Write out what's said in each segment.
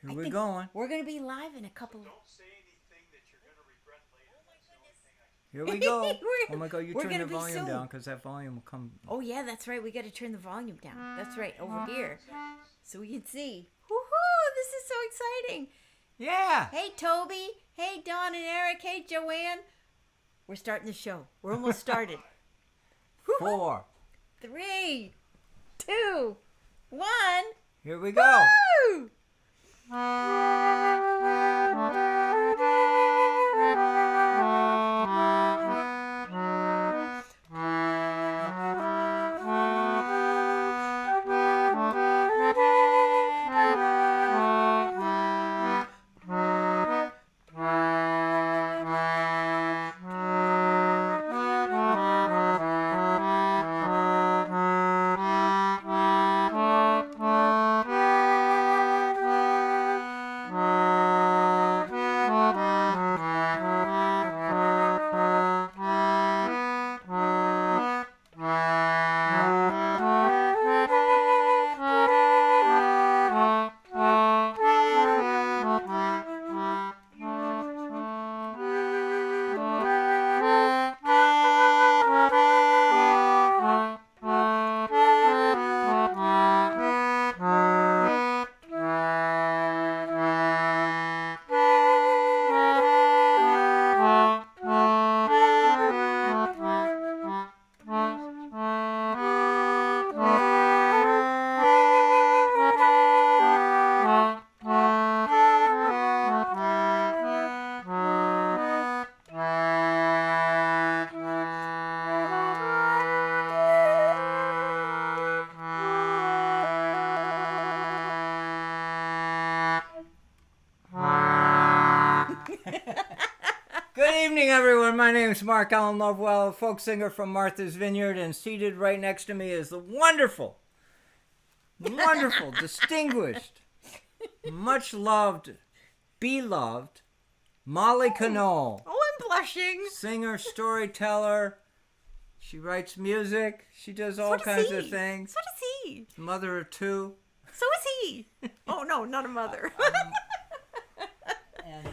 Here we're going. We're going to be live in a couple of... Don't say anything that you're going to regret later. That's the only thing I can. Here we go. We're- Oh my God, you we're turn gonna the be volume soon. down because that volume will come. Oh, yeah, that's right. We got to turn the volume down. That's right, over here. So we can see. Woohoo! This is so exciting. Yeah. Hey, Toby. Hey, Dawn and Eric. Hey, Joanne. We're starting the show. We're almost started. 4. 3, 2, 1. Here we go. Woo! Good evening, everyone. My name is Mark Allen Lovewell, folk singer from Martha's Vineyard, and seated right next to me is the wonderful, distinguished, much loved, beloved Molly Conole. Oh, I'm blushing. Singer, storyteller. She writes music. She does all So does kinds he. of things. So does he. Mother of 2. So is he. Oh, no, not a mother. And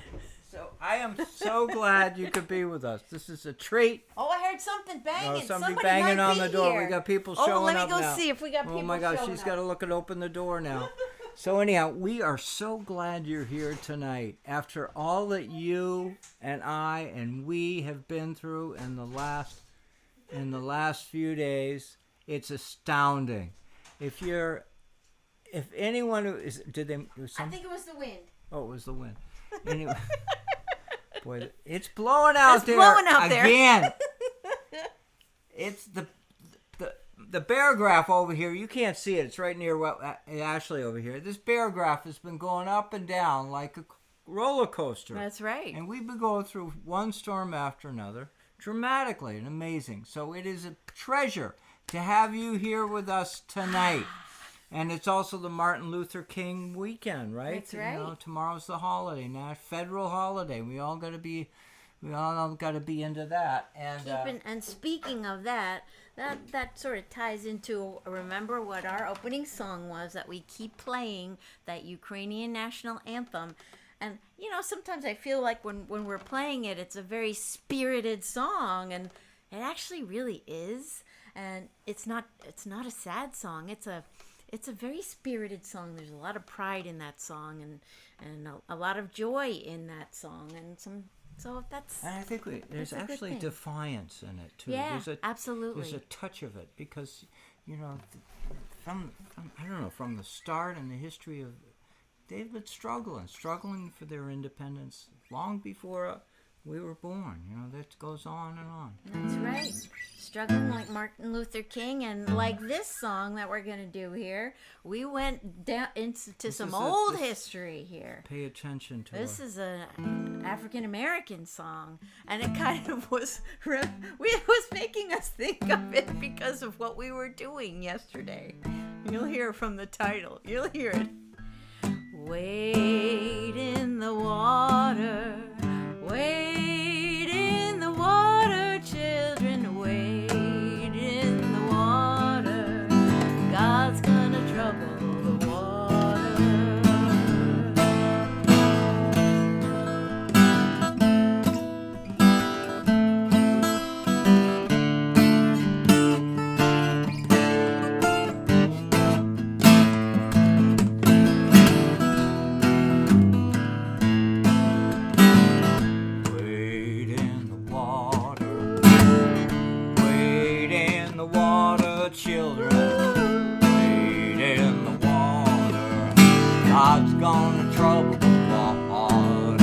so I am so glad you could be with us. This is a treat. Oh, I heard something banging. Oh, somebody Somebody banging might on be the door. here. We got people Oh, showing let me up go now. see if we got people Oh my gosh, showing she's up. got to look and open the door now. So anyhow, we are so glad you're here tonight. After all that you and I and we have been through in the last few days, it's astounding. If anyone is, did they? I think it was the wind. Oh, it was the wind. Anyway, boy, it's blowing out It's there blowing out there. again. It's the paragraph over here. You can't see it. It's right near Ashley over here. This paragraph has been going up and down like a roller coaster. That's right. And we've been going through one storm after another, dramatically and amazing. So it is a treasure to have you here with us tonight. And it's also the Martin Luther King weekend, right? That's right. You know, tomorrow's the holiday, now federal holiday. We all got to be into that. And And speaking of that sort of ties into, remember what our opening song was that we keep playing, that Ukrainian national anthem. And, you know, sometimes I feel like when we're playing it, it's a very spirited song, and it actually really is. And it's not a sad song. It's a very spirited song. There's a lot of pride in that song, and a lot of joy in that song, and so that's. I think there's that's a good actually thing. defiance in it too. Yeah, there's absolutely. There's a touch of it because, you know, from I don't know, from the start in the history of, they've been struggling for their independence long before we were born. You know, that goes on and on. That's right. Struggling like Martin Luther King, and like this song that we're going to do here, we went down into some old history here. Pay attention to This it. is an African American song, and it kind of was was making us think of it because of what we were doing yesterday. You'll hear from the title. You'll hear it. Wade in the water, wade in the water, children, wade in the water. God's gonna trouble the water. gonna trouble the water.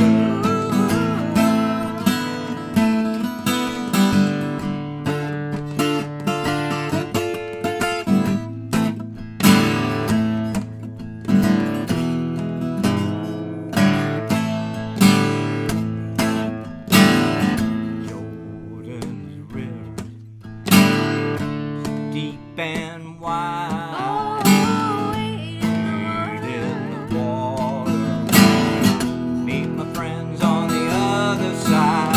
Jordan's river, deep and wide. Oh, wait in the water. Meet my friends on the other side.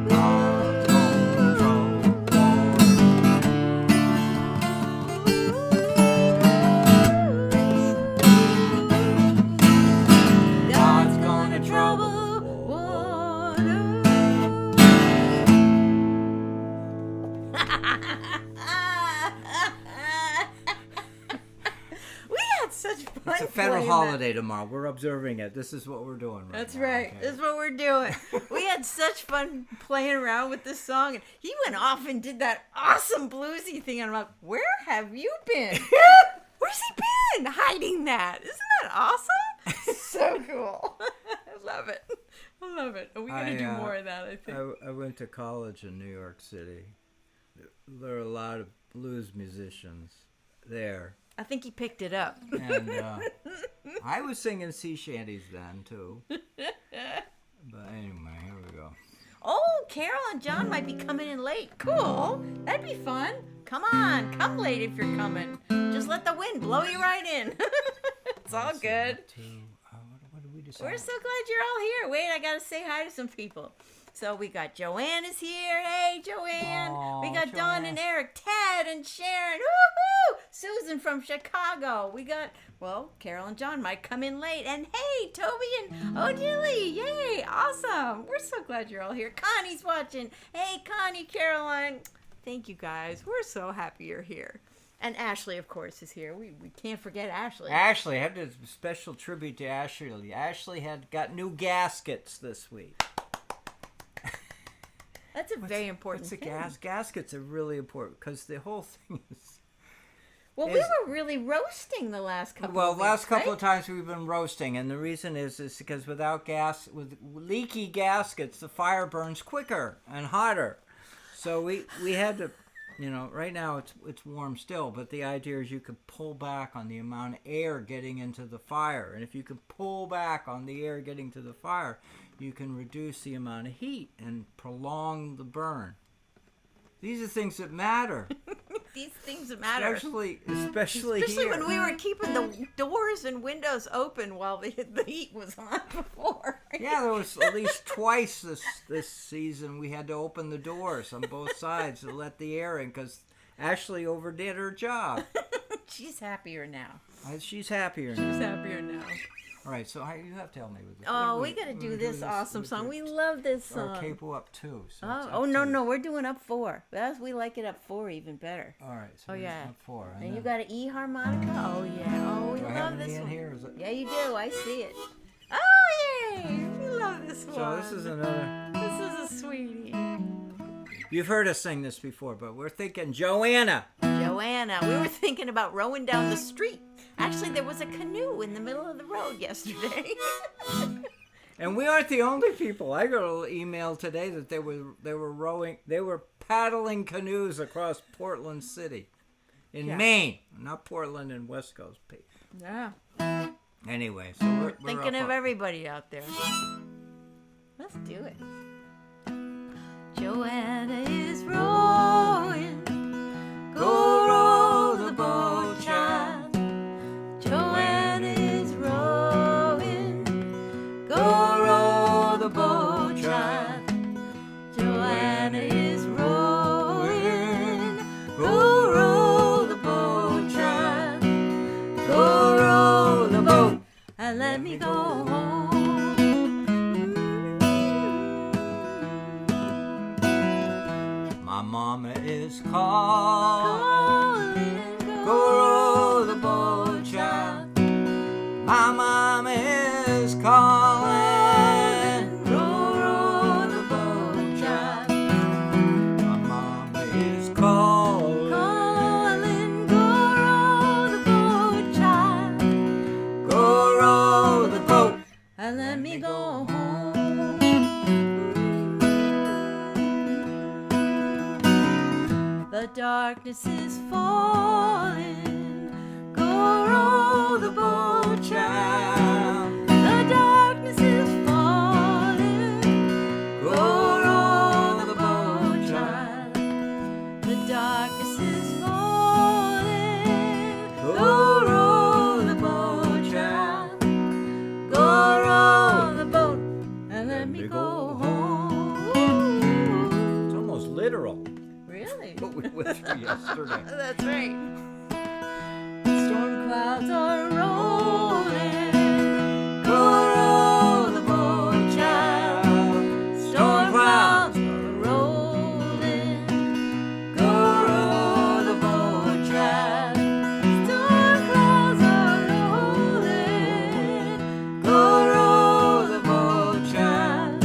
God's gonna trouble water. God's gonna trouble water. We had such fun. It's a federal playing holiday tomorrow. We're observing it. This is what we're doing right That's now, right. okay? That's what we're doing. We had such fun playing around with this song, and he went off and did that awesome bluesy thing. And I'm like, where have you been? Where's he been? Hiding that. Isn't that awesome? So cool. I love it. I love it. We got to do more of that, I think. I went to college in New York City. There are a lot of blues musicians there. I think he picked it up. And I was singing sea shanties then, too. But anyway, here we go. Oh, Carol and John might be coming in late. Cool. That'd be fun. Come on. Come late if you're coming. Just let the wind blow you right in. It's all good. What did we decide? We're so glad you're all here. Wait, I got to say hi to some people. So we got Joanne is here. Hey, Joanne. Aw, We got Dawn Joanne. and Eric, Ted and Sharon. Woohoo! Susan from Chicago. We got, well, Carol and John might come in late. And hey, Toby and Odilly. Yay, awesome. We're so glad you're all here. Connie's watching. Hey, Connie, Caroline. Thank you, guys. We're so happy you're here. And Ashley, of course, is here. We can't forget Ashley. Ashley, I have a special tribute to Ashley. Ashley had got new gaskets this week. That's a very important What's the thing. gaskets are really important because the whole thing is. Well, we were really roasting the last couple Well, of last weeks, couple right? of times we've been roasting, and the reason is because with leaky gaskets, the fire burns quicker and hotter. So we had to, right now it's warm still, but the idea is you could pull back on the amount of air getting into the fire, and if you can pull back on the air getting to the fire, you can reduce the amount of heat and prolong the burn. These are things that matter. These things that matter. Especially Especially here. when we were keeping the doors and windows open while the heat was on before. Yeah, there was at least twice this season we had to open the doors on both sides to let the air in because Ashley overdid her job. She's happier now. She's happier now. She's happier now. All right, so you have to help me with this. Oh, we got to do this awesome song. We love this Or song. capo up 2. So it's Oh, up oh no, 2. no, we're doing up 4. We like it up 4 even better. All right, so Oh, it's yeah. up 4. And you got an E harmonica? Oh, yeah. Oh, we Do I have love an E this in one. here? Is it? Yeah, you do. I see it. Oh, yay. We love this one. So this is another. This is a sweetie. You've heard us sing this before, but we're thinking Joanna. Joanna, we were thinking about rowing down the street. Actually, there was a canoe in the middle of the road yesterday. And we aren't the only people. I got an email today that they were paddling canoes across Portland City in Yeah. Maine, not Portland and West Coast. Yeah. Anyway, so we're Thinking up of everybody out there. Let's do it. Joanna is rowing. Go row the boat, child. Joanna is rowing. Go row the boat, child. Joanna is rowing. Go row the boat, child. Go row the boat and let me go home. My mama is calling. Go row the boat, child. My mama is calling. Go row the boat, child. My mama is calling. Calling, go row the boat, child. Go row darkness is falling. Go row the boat, child. The darkness is falling. Go row the boat, child. The darkness is falling. Go row the boat, child. Go row the boat and let me go home. It's almost literal. Really? What we went through yesterday. That's right. Storm clouds are rolling. Go row the boat, child. Storm clouds are rolling. Go row the boat, child. Storm clouds are rolling. Go row the boat, child.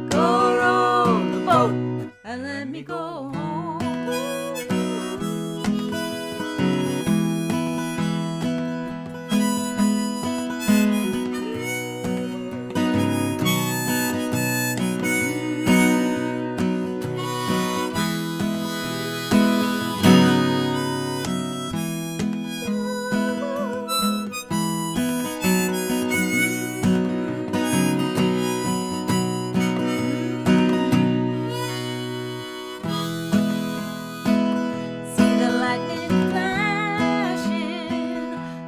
Go row the boat and let me go home. See the lightning flashing,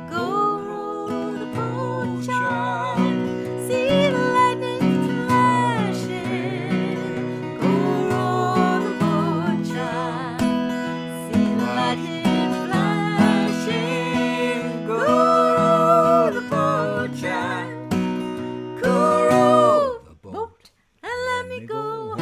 go row the boat, child. See the lightning flashing, go row the boat, child. See the lightning flashing, go row the boat, child. Go row the boat and let me go home.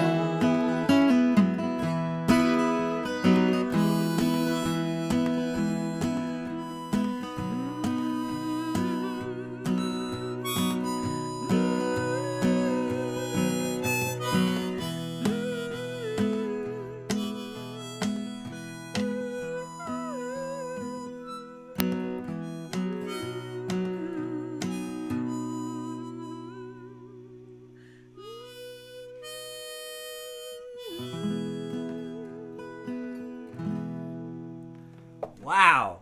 Wow.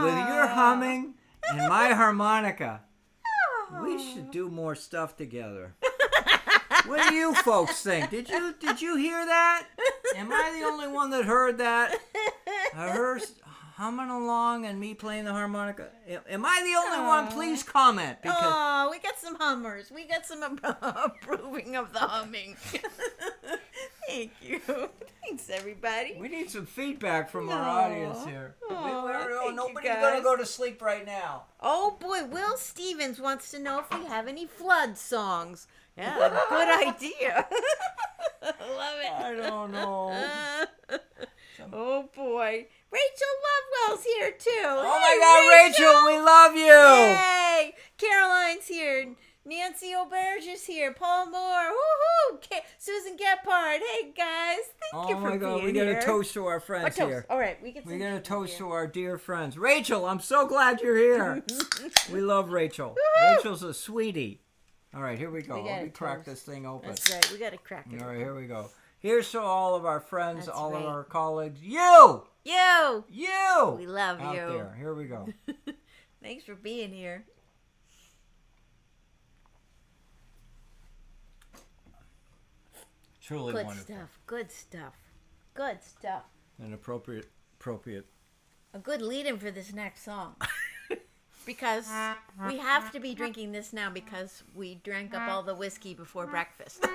With your humming and my harmonica, we should do more stuff together. What do you folks think? Did you hear that? Am I the only one that heard that? Her humming along and me playing the harmonica. Am I the only one? Please comment. Because Oh, we got some hummers. We got some approving of the humming. Thank you. Thanks, everybody. we need some feedback from our Aw. audience here. Aw, thank you, Nobody's guys. going to go to sleep right now. Oh boy, Will Stevens wants to know if we have any flood songs. Yeah, good idea. Love it. I don't know. Oh boy, Rachel Lovewell's here too. Oh my God, Rachel, we love you. Yay! Caroline's here. Nancy Auberge is here. Paul Moore. Woohoo! Susan Gephardt. Hey guys, thank you Oh for my God, being we got here. to toast to our A friends toast. here. All right, we get. We got to toast to our dear friends. Rachel, I'm so glad you're here. We love Rachel. Woohoo! Rachel's a sweetie. All right, here we go. We Let gotta me crack toast. this thing open. That's right. We got to crack it. All right, here we go. Here's to all of our friends, That's all right. of our colleagues. You! You. You! We love out you. there. Here we go. Thanks for being here. Truly Good wonderful. stuff. Good stuff. Good stuff. And appropriate. A good lead-in for this next song. Because we have to be drinking this now because we drank up all the whiskey before breakfast.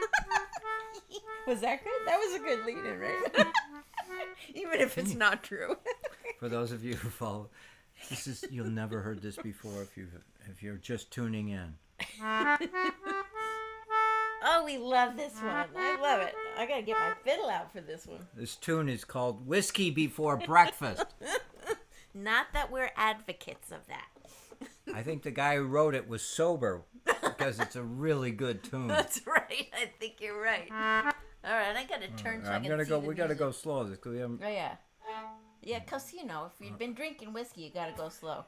Was that good? That was a good lead-in, right? Even if it's not true. For those of you who follow, you'll never heard this before if you're just tuning in. Oh, we love this one. I love it. I gotta get my fiddle out for this one. This tune is called Whiskey Before Breakfast. Not that we're advocates of that. I think the guy who wrote it was sober because it's a really good tune. That's right. I think you're right. All right, I gotta turn so I can see the We gotta music. go slow because we haven't. Oh yeah, yeah. Cause you know, if you've been drinking whiskey, you gotta go slow.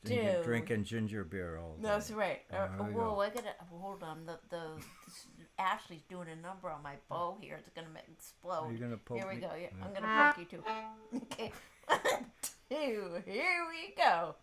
Dude. drinking ginger beer all day. That's right. There we Whoa, go. I gotta hold on. Ashley's doing a number on my bow here. It's gonna explode. Are you gonna poke Here we me? go. Yeah, Yeah. I'm gonna poke you too. Okay. 1, 2. Here we go.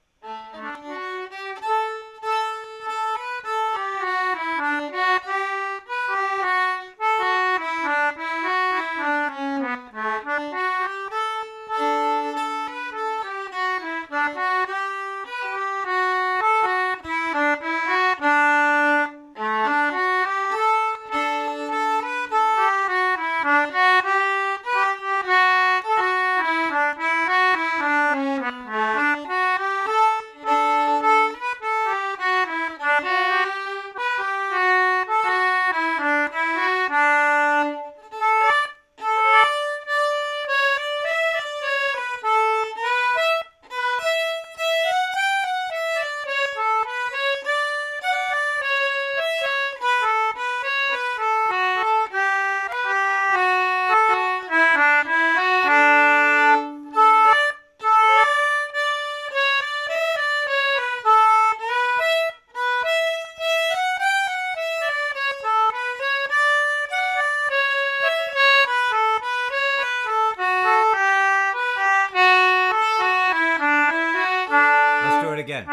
Let's do it again.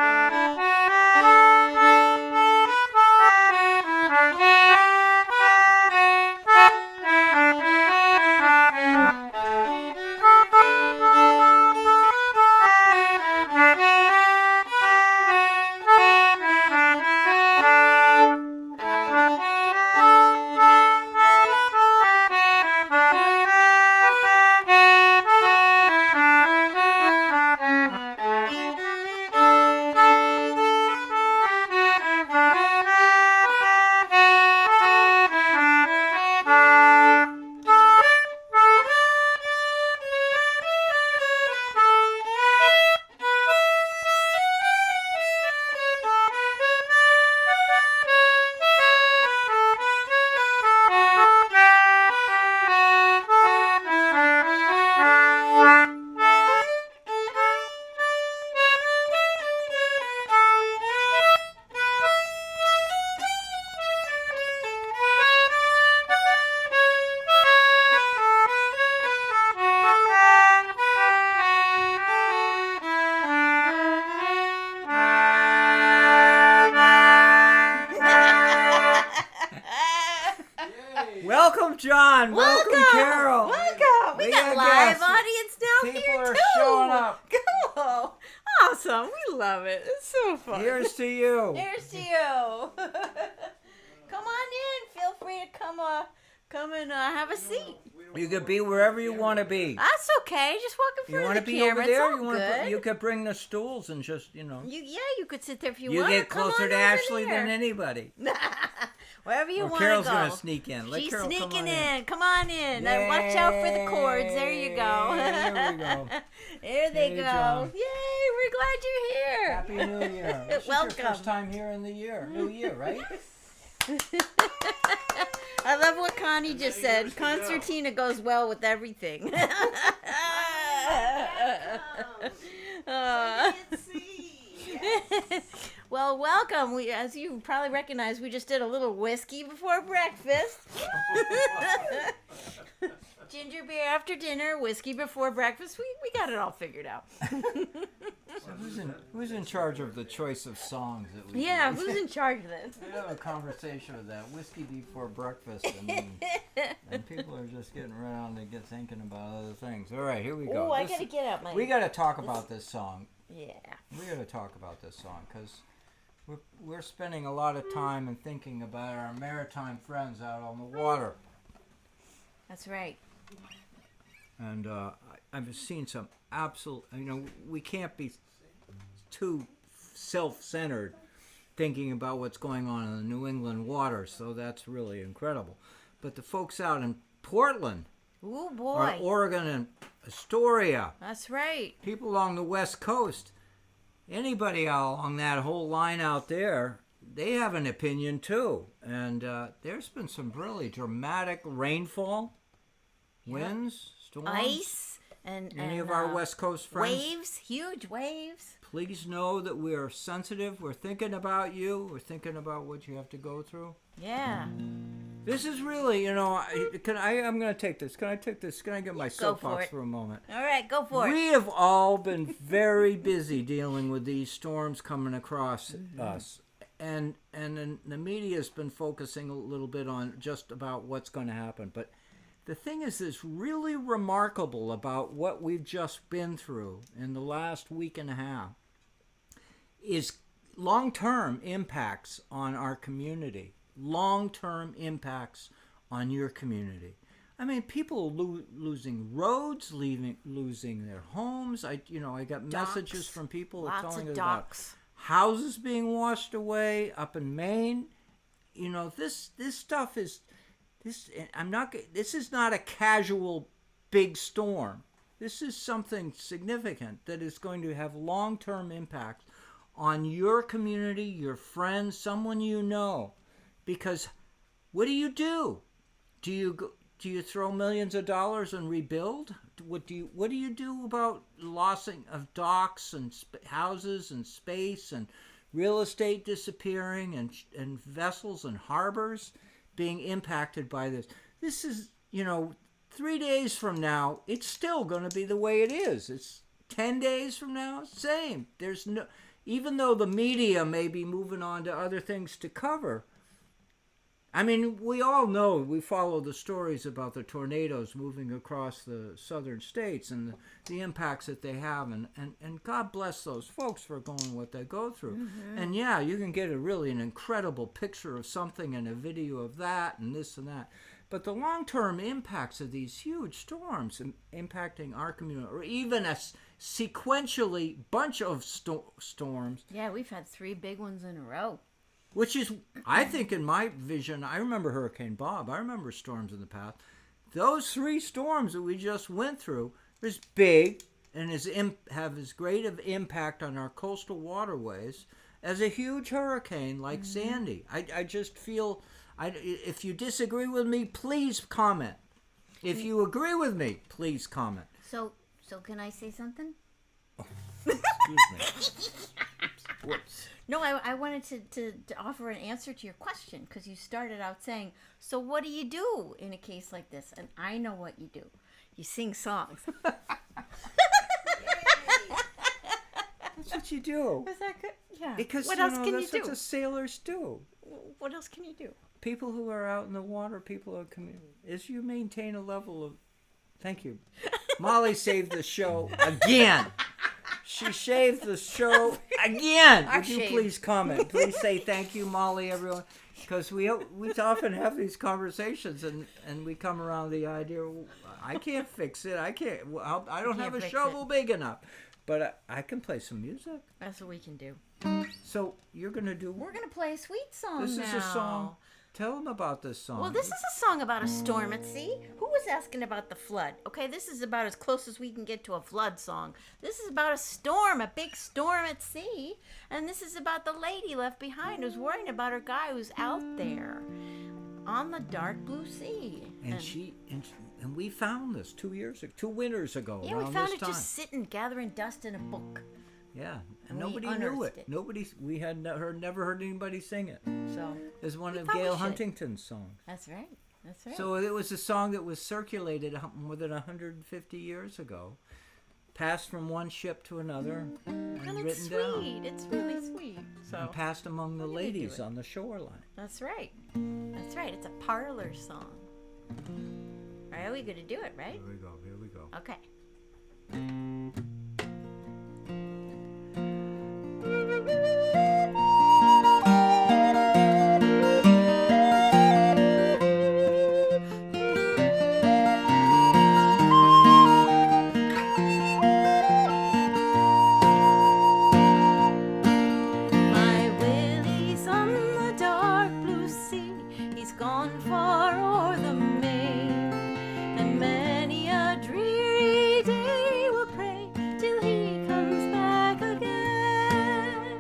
Welcome, John. Welcome, Carol. Welcome. We got got live guests. audience now People here are too. showing up. Go. Awesome. We love it. It's so fun. Here's to you. Here's to you. Come on in. Feel free to come and have a seat. You could be wherever you want to be. That's okay. Just walk in You front want of to the be camera. over there? It's all good. You could bring the stools and just, You could sit there if you you want. get Come closer on to over Ashley there. than anybody. Wherever you Or want to go. Carol's going to sneak in. Let She's Carol come sneaking on in. Come on in. And watch out for the cords. There you go. There we go. There they Hey, go. John. Yay, we're glad you're here. Happy New Year. This is Welcome. your first time here in the year. New Year, right? I love what Connie just said. Concertina goes well with everything. Well, welcome. As you probably recognize, we just did a little whiskey before breakfast. Ginger beer after dinner, whiskey before breakfast. We got it all figured out. So who's in charge of the choice of songs that we Yeah, do? who's in charge of this? We have a conversation with that whiskey before breakfast, and people are just getting around to thinking about other things. All right, here we go. Oh, I gotta get out my. We got to talk about this song. Yeah. We got to talk about this song because we're spending a lot of time and thinking about our maritime friends out on the water. That's right. And I've seen some absolute, we can't be too self-centered thinking about what's going on in the New England waters, so that's really incredible. But the folks out in Portland, Ooh, or boy. Oregon and Astoria, That's right. people along the West Coast, anybody along that whole line out there, they have an opinion too. And there's been some really dramatic rainfall, winds, storms. Ice and Any of our West Coast friends? waves, huge waves. Please know that we are sensitive. We're thinking about you. We're thinking about what you have to go through. Yeah. This is really, I'm going to take this. Can I take this? Can I get my Go for soapbox it. for a moment? All right, go for it. We have all been very busy dealing with these storms coming across us. And the media has been focusing a little bit on just about what's going to happen. But the thing is really remarkable about what we've just been through in the last week and a half is long-term impacts on our community. Long-term impacts on your community. I mean, people losing roads, losing their homes. I got messages from people telling us about houses being washed away up in Maine. This stuff is this. This is not a casual big storm. This is something significant that is going to have long-term impacts on your community, your friends, someone you know. Because what do you do? Do you throw millions of dollars and rebuild? What do you do about lossing of docks and houses and space and real estate disappearing and vessels and harbors being impacted by this? This is 3 days from now, it's still going to be the way it is. It's 10 days from now, same. There's no, even though the media may be moving on to other things to cover. I mean, we all know, we follow the stories about the tornadoes moving across the southern states and the impacts that they have. And God bless those folks for going what they go through. Mm-hmm. And yeah, you can get an incredible picture of something and a video of that and this and that. But the long-term impacts of these huge storms impacting our community, or even a sequentially bunch of storms. Yeah, we've had 3 big ones in a row. Which is, I think in my vision, I remember Hurricane Bob. I remember storms in the past. Those 3 storms that we just went through is big and have as great of impact on our coastal waterways as a huge hurricane like Sandy. I just feel, if you disagree with me, please comment. If you agree with me, please comment. So can I say something? Excuse me. Whoops. No, I wanted to offer an answer to your question, because you started out saying, so what do you do in a case like this? And I know what you do. You sing songs. That's what you do. Is that good? Yeah. Because what else can that's you do? what the sailors do. What else can you do? People who are out in the water, people who are is you maintain a level of... Thank you. Molly saved the show again. She shaved the show again. Would you please comment? Please say thank you, Molly, everyone. Because we often have these conversations and we come around the idea, I can't fix it. I don't have a shovel big enough. But I can play some music. That's what we can do. So you're going to do... We're going to play a sweet song This now. is a song. Tell them about this song. Well, this is a song about a storm at sea. Who was asking about the flood? Okay, this is about as close as we can get to a flood song. This is about a storm, a big storm at sea. And this is about the lady left behind who's worrying about her guy who's out there on the dark blue sea. And we found this 2 winters ago. Yeah, we found it just sitting, gathering dust in a book. Yeah, and nobody knew it. We had never heard anybody sing it. So it's one of Gail Huntington's songs. That's right. So it was a song that was circulated more than 150 years ago, passed from one ship to another, and written down. It's really sweet. So and passed among the ladies on the shoreline. That's right. It's a parlor song. All right, we going to do it, right? Here we go. Okay. My Willie's on the dark blue sea. He's gone far o'er the main, and many a dreary day will pray till he comes back again.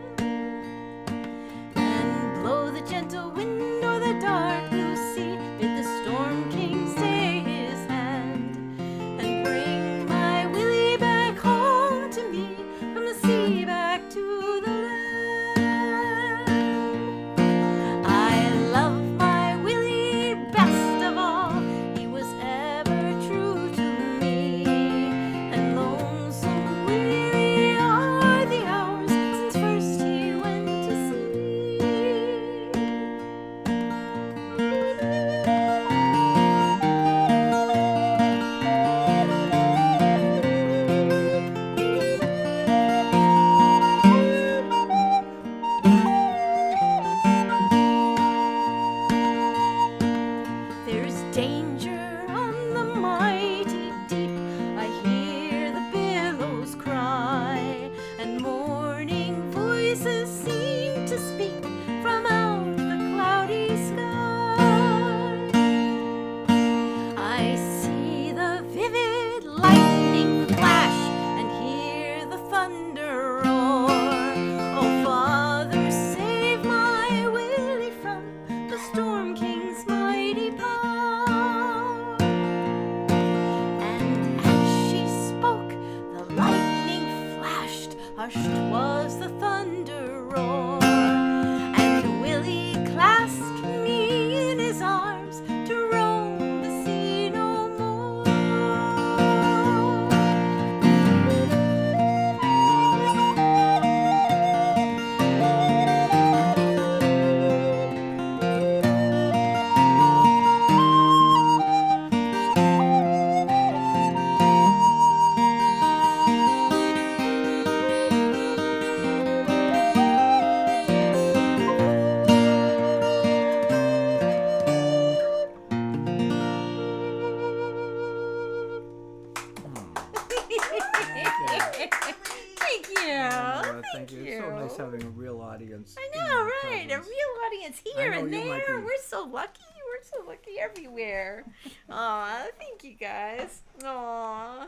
audience here know and you might there. be. We're so lucky. We're so lucky everywhere. Aw, thank you guys. Aw,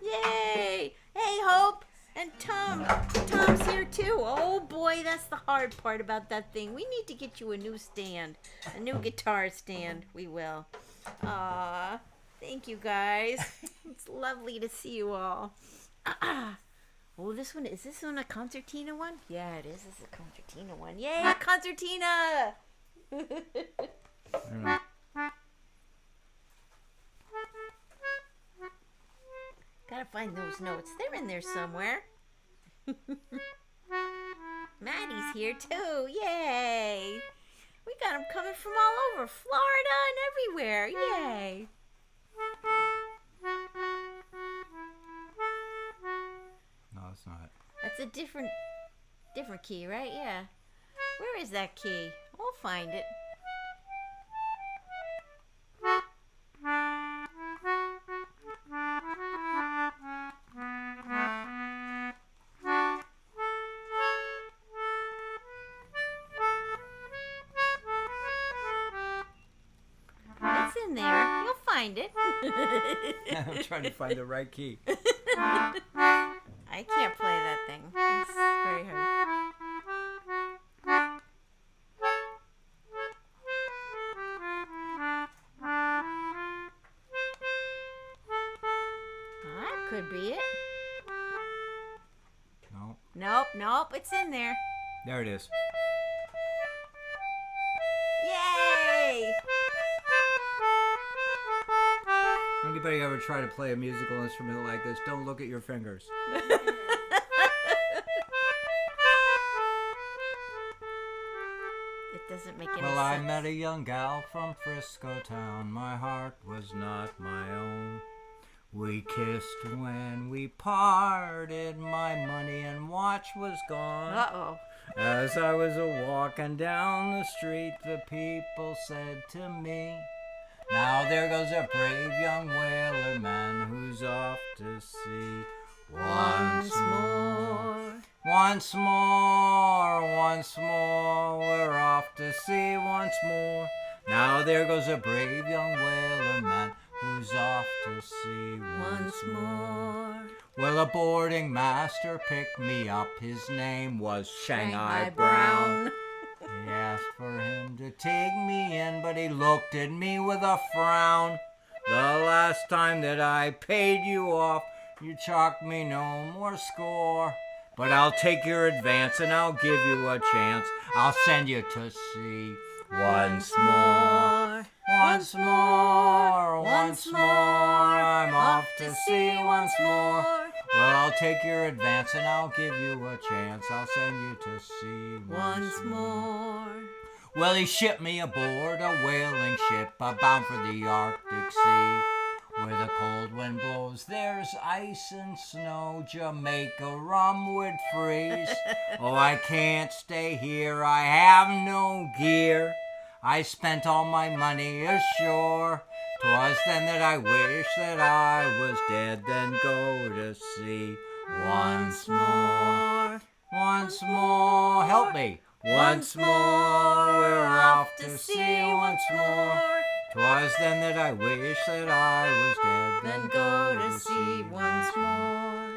yay! Hey, Hope and Tom. Tom's here too. Oh boy, that's the hard part about that thing. We need to get you a new stand, a new guitar stand. We will. Aw, thank you guys. It's lovely to see you all. Oh, is this one a concertina one? Yeah, it is. This is a concertina one. Yay, concertina! Gotta find those notes. They're in there somewhere. Maddie's here too. Yay! We got them coming from all over Florida and everywhere. Yay! No, it's not. That's a different key, right? Yeah. Where is that key? We'll find it. It's in there. You'll find it. I'm trying to find the right key. I can't play that thing. It's very hard. Well, that could be it. No. Nope, it's in there. There it is. Yay! Anybody ever try to play a musical instrument like this, don't look at your fingers. It doesn't make any Well, sense. I met a young gal from Frisco town. My heart was not my own. We kissed when we parted. My money and watch was gone. Uh-oh. As I was a-walking down the street, the people said to me, now there goes a brave young whaler man who's off to sea once more. Once more, we're off to sea once more. Now there goes a brave young whaler man who's off to sea once more. Well, a boarding master picked me up. His name was Shanghai Brown. He asked for him to take me in, but he looked at me with a frown. The last time that I paid you off, you chalked me no more score. But I'll take your advance and I'll give you a chance. I'll send you to sea once more. Once more, I'm off to sea once more. Well, I'll take your advance and I'll give you a chance. I'll send you to sea once more. Well, he shipped me aboard a whaling ship bound for the Arctic Sea. Where the cold wind blows, there's ice and snow. Jamaica rum would freeze. Oh, I can't stay here, I have no gear. I spent all my money ashore. 'Twas then that I wished that I was dead. Then go to sea once more. Once more, help me. Once more, we're off to sea once more. 'Twas then that I wished that I was dead. Then go to sea once more.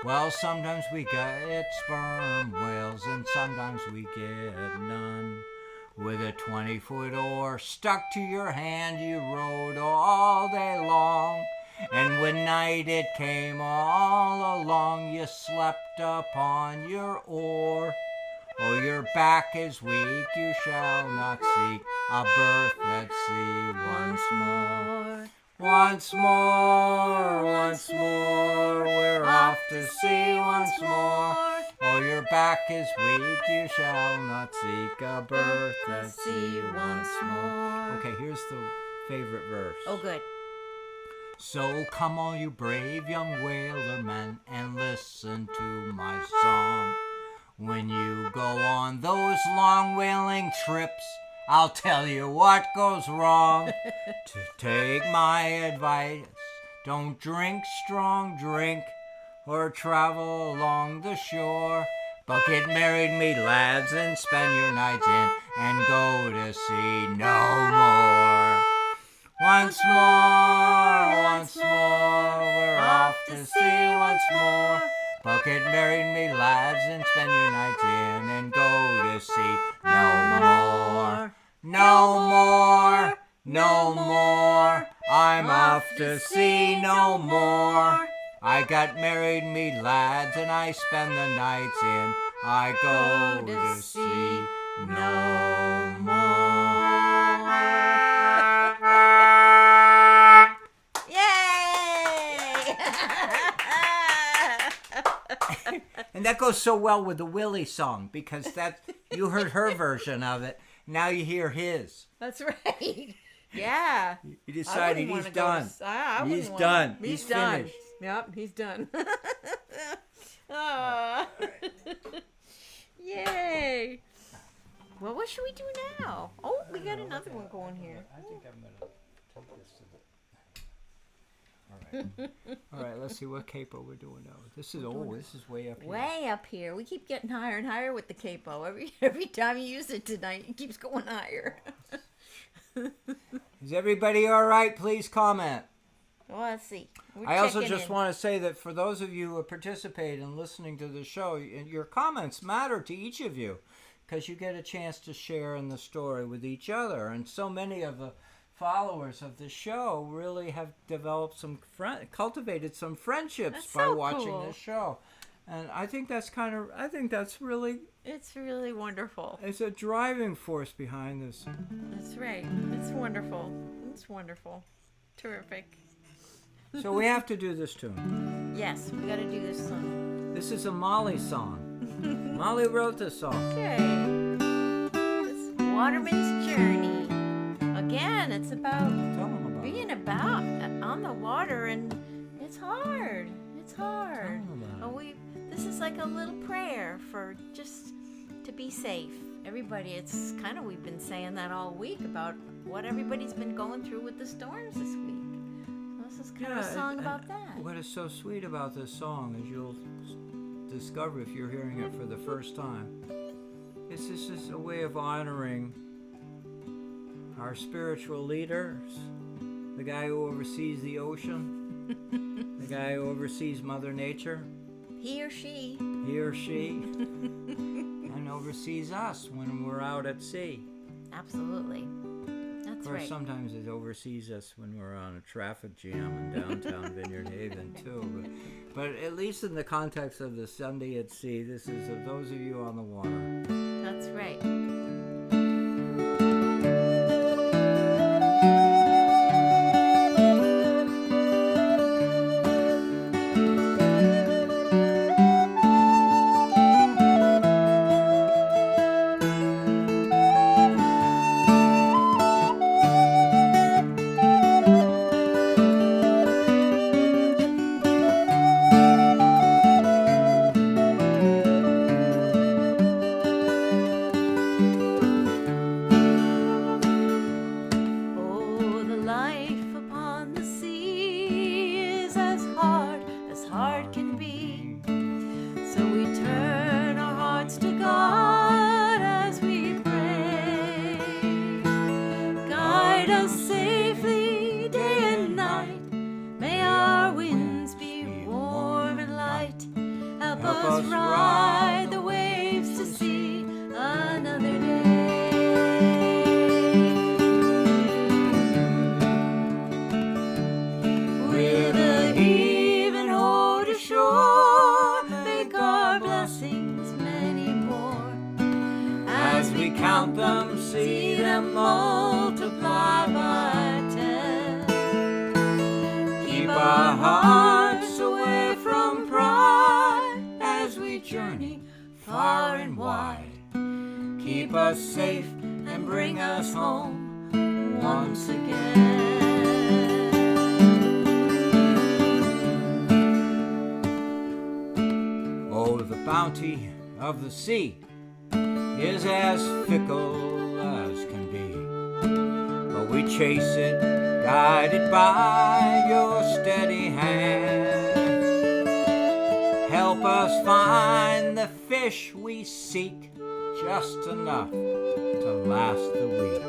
Well, sometimes we get sperm whales and sometimes we get none. With a 20-foot oar stuck to your hand, you rowed all day long. And when night it came all along, you slept upon your oar. Oh, your back is weak, you shall not seek a berth at sea once more. Once more, we're off to sea once more. Oh, your back is weak, you shall not seek a berth at sea once more. Okay, here's the favorite verse. Oh, good. So come all you brave young whaler men and listen to my song. When you go on those long whaling trips, I'll tell you what goes wrong. To take my advice, don't drink strong drink or travel along the shore. But get married, me lads, and spend your nights in and go to sea no more. Once more, we're off to sea once more. Bucket married me, lads, and spend your nights in and go to sea no more. No more, no more. I'm off to sea no more. I got married, me lads, and I spend the nights in. I go to sea no more. Yay! And that goes so well with the Willie song because that you heard her version of it. Now you hear his. That's right. Yeah. He decided he's done. He's done. He's finished. Yep, he's done. Oh. Yay. Well, what should we do now? Oh, we got another one going here. I think I'm going to take this to the... All right, let's see what capo we're doing now. This is way up here. Way up here. We keep getting higher and higher with the capo. Every time you use it tonight, it keeps going higher. Is everybody all right? Please comment. Well, let's see. I also just want to say that for those of you who participate in listening to the show, your comments matter to each of you because you get a chance to share in the story with each other. And so many of the followers of the show really have developed cultivated some friendships by watching the show. And I think that's really... It's really wonderful. It's a driving force behind this. That's right. It's wonderful. It's wonderful. Terrific. So we have to do this tune. Yes, we got to do this song. This is a Molly song. Molly wrote this song. Okay. It's Waterman's Journey. Again, it's about being on the water, and it's hard. It's hard. This is like a little prayer for just to be safe. Everybody, it's kind of, we've been saying that all week about what everybody's been going through with the storms this week. This is kind of a song about that. What is so sweet about this song is you'll discover if you're hearing it for the first time. It's just a way of honoring our spiritual leaders, the guy who oversees the ocean, the guy who oversees Mother Nature. He or she, and oversees us when we're out at sea. Absolutely. That's Of course, right. sometimes it oversees us when we're on a traffic jam in downtown Vineyard Haven, too. But at least in the context of the Sunday at sea, this is of those of you on the water. That's right. Count them, see them multiply by 10. Keep our hearts away from pride as we journey far and wide. Keep us safe and bring us home once again. Oh, the bounty of the sea is as fickle as can be, but we chase it, guided by your steady hand. Help us find the fish we seek, just enough to to last the week.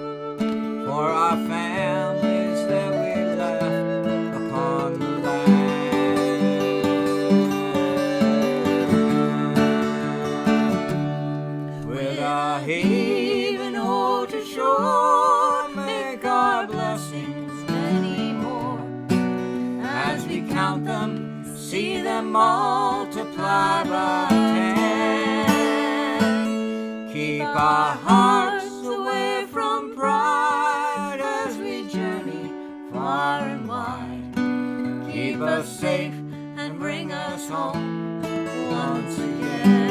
For our families that we left upon the land. With our heaving ho to shore, make our blessings many more. As we count them, see them multiply by 10. Keep our hearts away from pride as we journey far and wide. Keep us safe and bring us home once again.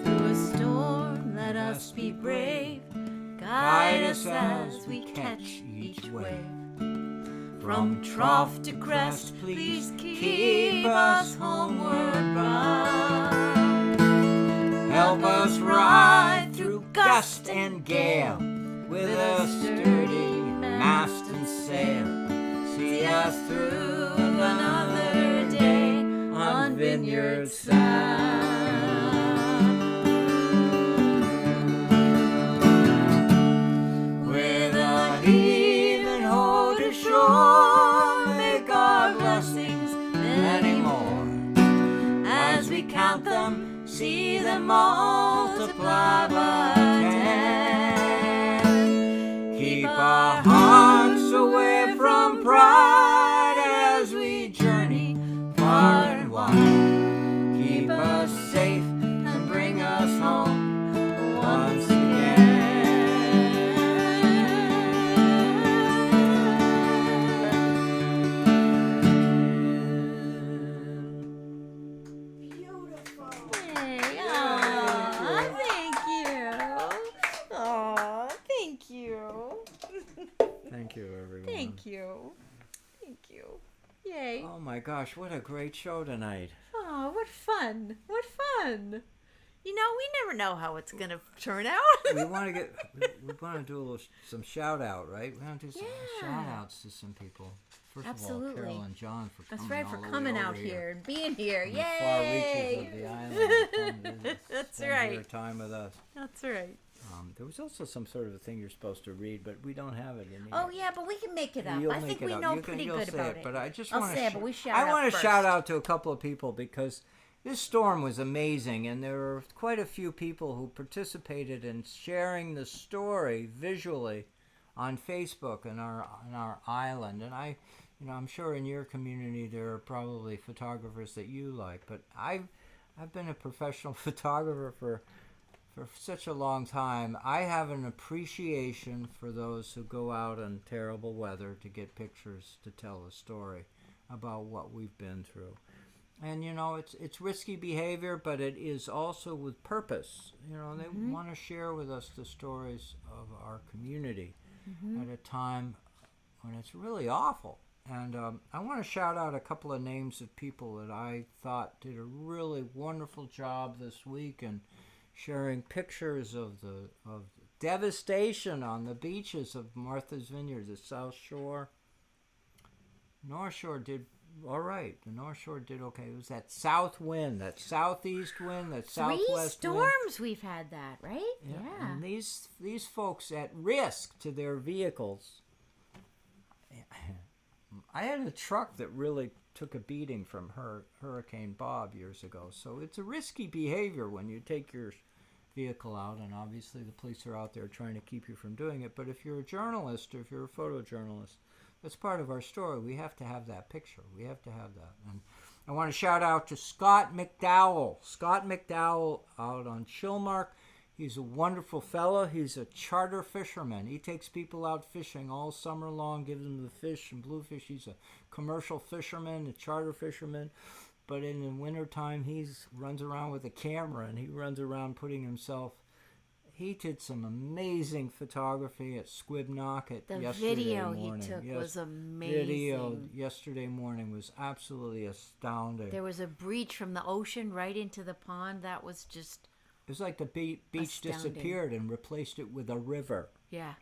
Through a storm, let us be brave. Guide us as we catch each wave. From trough to crest, please keep us homeward bound. Help us ride through gust and gale with a sturdy mast and sail. See us through another day on Vineyard Sound. With a heaving ho to shore, make our blessings many more. As we count them, see them multiply by 10. Keep our hearts away from pride as we journey far and wide. Keep us safe and bring us home once again. Hey, aw, thank you. Aw, thank you. Thank you, everyone. Thank you. Thank you. Yay. Oh my gosh, what a great show tonight. Oh, what fun. What fun. You know, we never know how it's going to turn out. We want to do a little some shout out, right? We want to do some shout outs to some people. First of all, Absolutely. Carol and John for coming That's right, all for the way coming over out here and being here. from the far reaches Yay. of the island. to come visit, That's spend right. Your time with us. That's right. There was also some sort of a thing you're supposed to read, but we don't have it in here. Oh, yeah, but we can make it up. You'll I make think it we up. know You can- pretty you'll good say about it. it. But I just I'll want say to. it, but we shout I out want to first. shout out to a couple of people because this storm was amazing, and there were quite a few people who participated in sharing the story visually on Facebook and on our island. And I'm sure in your community there are probably photographers that you like, but I've been a professional photographer for such a long time. I have an appreciation for those who go out in terrible weather to get pictures to tell a story about what we've been through. And it's risky behavior, but it is also with purpose. They want to share with us the stories of our community at a time when it's really awful. And I want to shout out a couple of names of people that I thought did a really wonderful job this week and sharing pictures of the devastation on the beaches of Martha's Vineyard, the South Shore. North Shore did all right. The North Shore did okay. It was that south wind, that southeast wind, that southwest wind. 3 storms we've had that, right? Yeah. And these folks at risk to their vehicles. I had a truck that really took a beating from Hurricane Bob years ago. So it's a risky behavior when you take your vehicle out, and obviously the police are out there trying to keep you from doing it. But if you're a journalist or if you're a photojournalist, that's part of our story. We have to have that picture. We have to have that. And I want to shout out to Scott McDowell. Scott McDowell out on Chilmark. He's a wonderful fellow. He's a charter fisherman. He takes people out fishing all summer long, gives them the fish and bluefish. He's a commercial fisherman, a charter fisherman. But in the wintertime, he runs around with a camera, and he runs around putting himself. He did some amazing photography at Squib Knock yesterday video morning. he took was amazing. Video yesterday morning was absolutely astounding. There was a breach from the ocean right into the pond. That was just... It was like the beach astounding. disappeared and replaced it with a river. Yeah.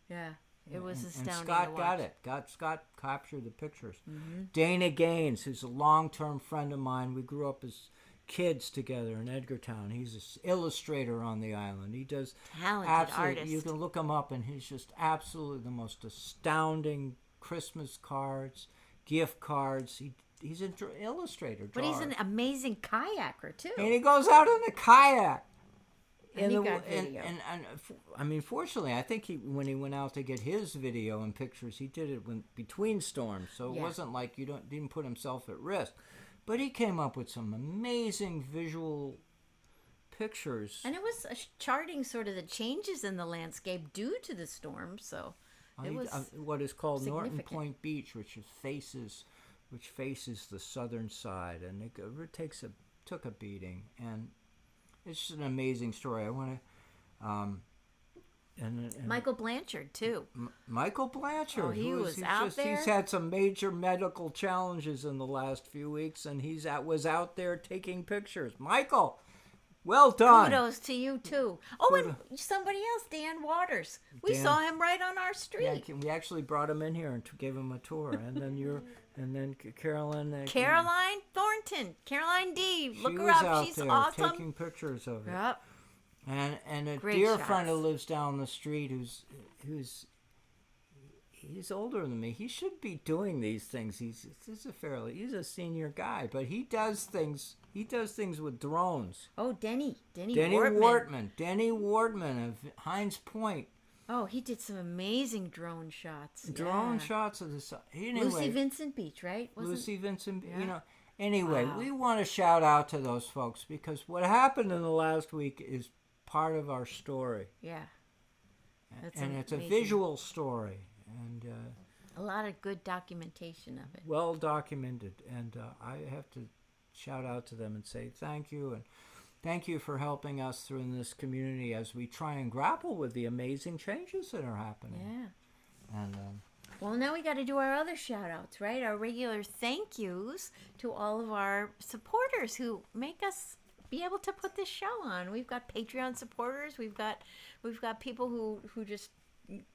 It was astounding. And Scott to watch. got it. Scott captured the pictures. Mm-hmm. Dana Gaines, who's a long-term friend of mine. We grew up as kids together in Edgartown. He's an illustrator on the island. He does talented artist. You can look him up, and he's just absolutely the most astounding Christmas cards, gift cards. He's an illustrator. But he's an amazing kayaker too. And he goes out in a kayak. And he got video. I mean, fortunately, I think when he went out to get his video and pictures, he did it between storms, so it wasn't like didn't put himself at risk. But he came up with some amazing visual pictures. And it was charting sort of the changes in the landscape due to the storm, so it was what is called Norton Point Beach, which faces the southern side, and it took a beating, and it's just an amazing story. I want to, and Michael Blanchard too. Michael Blanchard. Oh, he was out there. He's had some major medical challenges in the last few weeks, and was out there taking pictures. Michael, well done. Kudos to you too. Oh, and somebody else, Dan Waters. We saw him right on our street. Yeah, we actually brought him in here and gave him a tour, and then Caroline Thornton, Caroline D. Look her up. up. She's awesome. Taking pictures of it. Yep. And a Great dear shots. friend who lives down the street he's older than me. He should be doing these things. He's a senior guy, but he does things with drones. Oh, Denny Wortman. Denny Wortman of Hines Point. Oh, he did some amazing drone shots. Drone shots of the sun. Anyway, Lucy Vincent Beach, right? Vincent, Anyway, we want to shout out to those folks because what happened in the last week is part of our story. Yeah. It's a visual story. And a lot of good documentation of it. Well documented. And I have to shout out to them and say thank you. And thank you for helping us through in this community as we try and grapple with the amazing changes that are happening. Yeah. And well, now we got to do our other shout-outs, right? Our regular thank yous to all of our supporters who make us be able to put this show on. We've got Patreon supporters. We've got people who just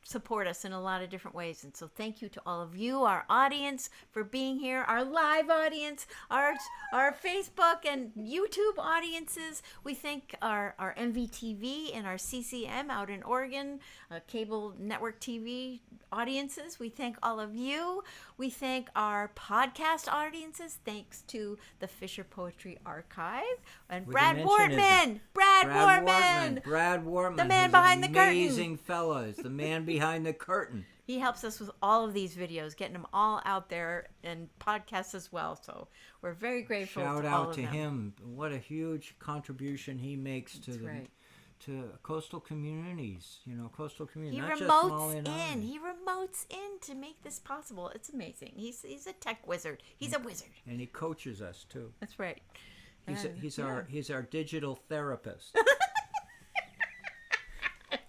support us in a lot of different ways. And so thank you to all of you, our audience, for being here, our live audience, our Facebook and YouTube audiences. We thank our MVTV and our CCM out in Oregon, cable network TV audiences. We thank all of you. We thank our podcast audiences. Thanks to the Fisher Poetry Archive and Brad Wortman. Brad Wortman, the man behind the curtain. Amazing fellows, the man behind the curtain. He helps us with all of these videos, getting them all out there and podcasts as well. So we're very grateful. Shout to out all of to them. him. What a huge contribution he makes to coastal communities. Coastal communities. He not just Molly remotes and I. in. He remotes in to make this possible. It's amazing. He's a tech wizard. He's a wizard. And he coaches us too. That's right. He's our digital therapist.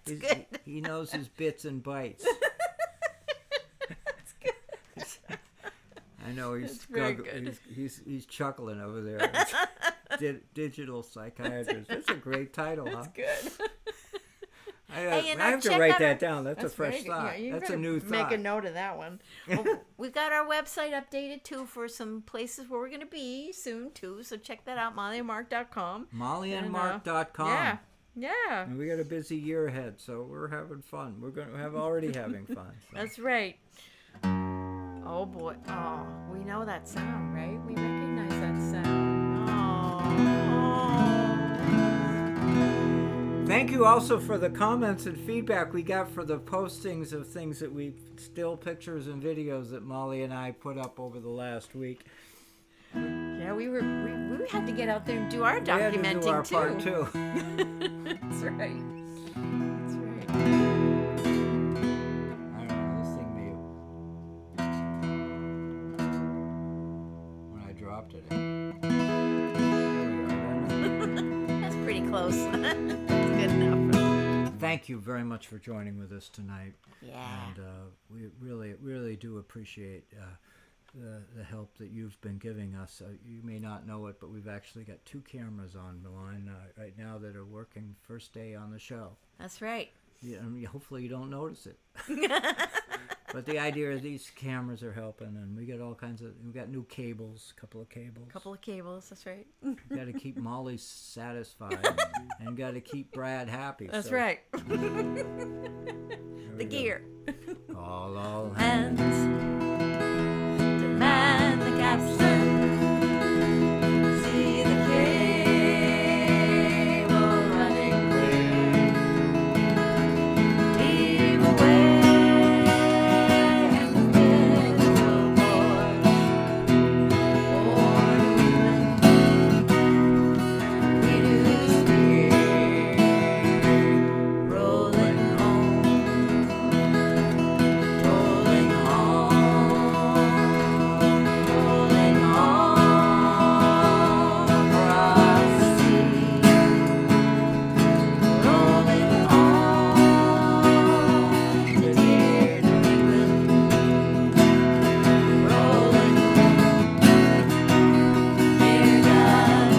Good. He knows his bits and bytes. That's good. I know he's very good. He's chuckling over there. Digital psychiatrist. That's a great title, That's huh? good. I have to write that down. That's a fresh thought. Yeah, that's a new thought. Make a note of that one. Well, we've got our website updated too for some places where we're going to be soon too. So check that out, mollyandmark.com. mollyandmark.com. Yeah. And we got a busy year ahead, so we're having fun. We're going to have already having fun. So. That's right. Oh boy. Oh, we know that sound, right? We recognize that sound. Oh. Thank you also for the comments and feedback we got for the postings of things still pictures and videos that Molly and I put up over the last week. Yeah, we had to get out there and do our We had to documenting do our too. part too. That's right. That's right. I don't know, this thing may when I dropped it. That's pretty close. That's good enough. Thank you very much for joining with us tonight. Yeah. And we really do appreciate the help that you've been giving us. You may not know it, but we've actually got 2 cameras on the line right now that are working first day on the show. That's right. Yeah, I mean, hopefully you don't notice it. But the idea is these cameras are helping, and we got all kinds of. We got new cables, a couple of cables. That's right. Got to keep Molly satisfied, and got to keep Brad happy. That's so right. there we The go. gear. Call all And demand the capstan. See the cable running clear. Heave away and the middle board. Born women, we do steer. Rolling home. Rolling home across the sea, rolling home to dear New England, rolling home, dear God,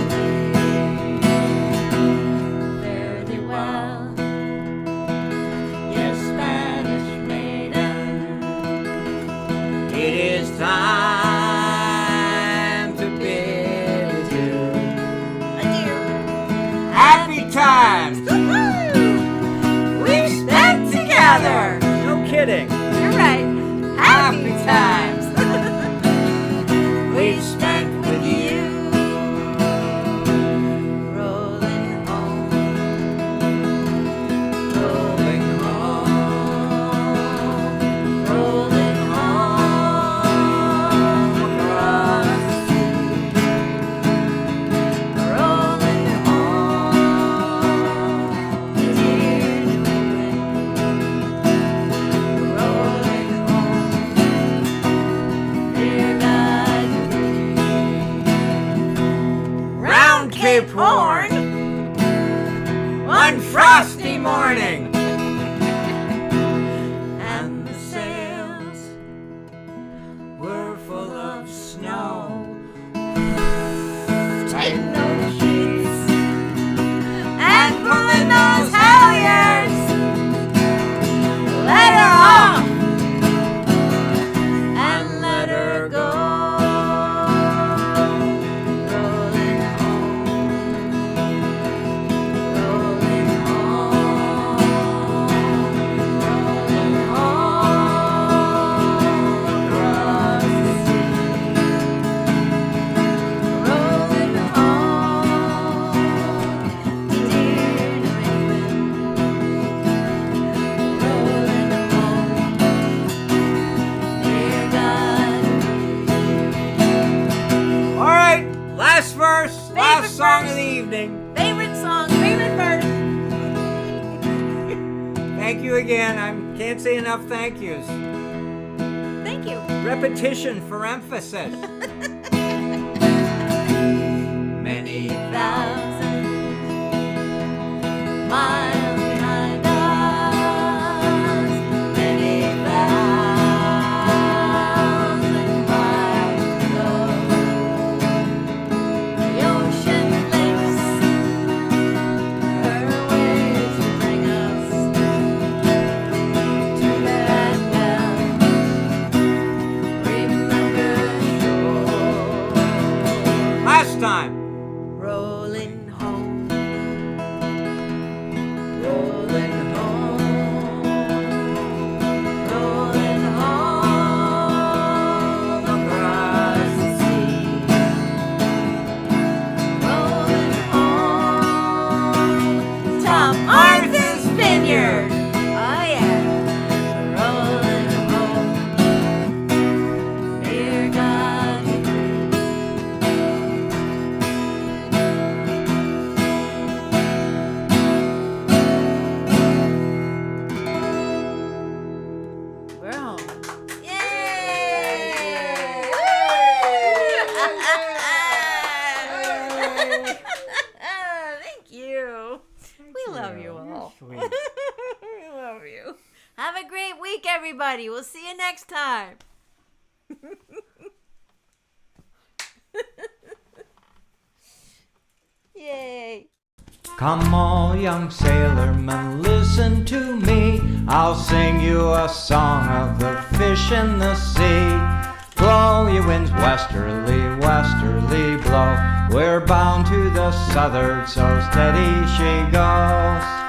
fare thee well, yes, Spanish maiden. It is time to bid adieu. Adieu. Happy times! We've spent together. No kidding. You're right. Happy times. We've spent with you. Rolling home. Rolling home. Rolling home across the sea. Rolling home to dear New England. Rolling home, dear God. Round Cape Horn, one frosty morning. And the sails We're full of snow. tighten those sheets and pulling those halyards. Let her off and let her go. Rolling home, rolling home, rolling home across the sea. Rolling home to dear New England. Rolling home, dear God. All right, last verse, last song verse. of the evening. Favorite song, favorite verse. Thank you again. I can't say enough thank yous. Thank you. Repetition for emphasis. Many Thousand miles behind us, many thousand miles to go. The ocean links her waves to bring us to that well-remembered shore. last time. Rolling home, rolling home, rolling home across the sea, rolling home, Tom Arthur's Vineyard. Oh yeah, rolling home, dear God. love you all. You're sweet. I love you. Have a great week, everybody. We'll see you next time. Yay. Come all young sailormen, listen to me. I'll sing you a song of the fish in the sea. Blow, ye winds, westerly, westerly blow. We're bound to the southward, so steady she goes.